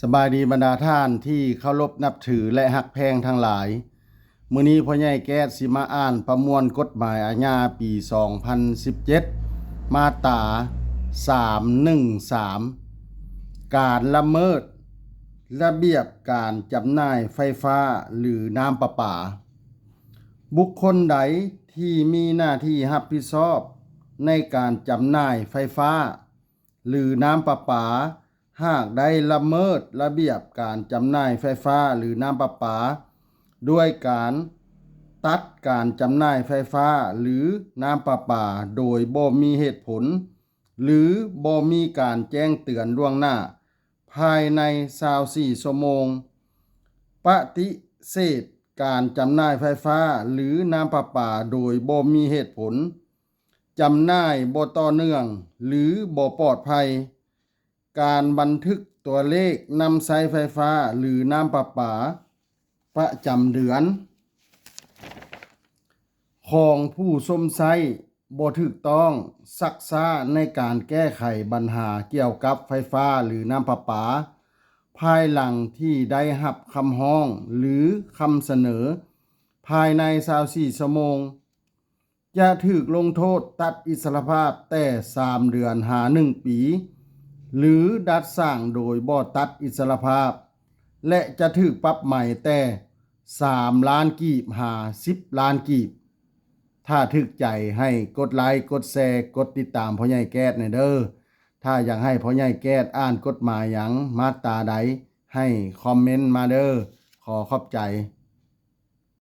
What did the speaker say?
สบายดีบรรดาท่านที่เคารพนับถือและฮักแพงทั้งหลายมื้อนี้พ่อใหญ่แก๊สสิมาอ่านประมวลกฎหมายอาญาปี 2017 มาตรา 313 การละเมิดระเบียบการจำหน่ายไฟฟ้าหรือน้ำประปา บุคคลใดที่มีหน้าที่รับผิดชอบในการจำหน่ายไฟฟ้าหรือน้ำประปาหากได้ละเมิดระเบียบการจำหน่ายไฟฟ้าหรือน้ำประปาด้วยการตัดการจำหน่ายไฟฟ้าหรือน้ำประปาโดยบ่มีเหตุผลหรือบ่มีการแจ้งเตือนล่วงหน้าภายใน24ชั่วโมงปฏิเสธการจำหน่ายไฟฟ้าหรือน้ำประปาโดยบ่มีเหตุผลจำหน่ายบ่ต่อเนื่องหรือบ่ปลอดภัยการบันทึกตัวเลขนำใช้ไฟฟ้าหรือน้ำประปาประจำเดือนของผู้ชมใช้บ่ถูกต้องซักซ้าในการแก้ไขปัญหาเกี่ยวกับไฟฟ้าหรือน้ำประปาภายหลังที่ได้รับคำร้องหรือคำเสนอภายใน24ชั่วโมงจะถูกลงโทษตัดอิสรภาพแต่3 เดือนหา1 ปีหรือดัดสร้างโดยบ่ตัดอิสรภาพและจะถูกปรับใหม่แต่3 ล้านกีบหา10 ล้านกีบถ้าถึกใจให้กดไลค์กดแชร์กดติดตามพ่อใหญ่แก๊สหน่อยเด้อถ้าอยากให้พ่อใหญ่แก๊สอ่านกฎหมายหยังมาตราใดให้คอมเมนต์มาเด้อขอขอบใจ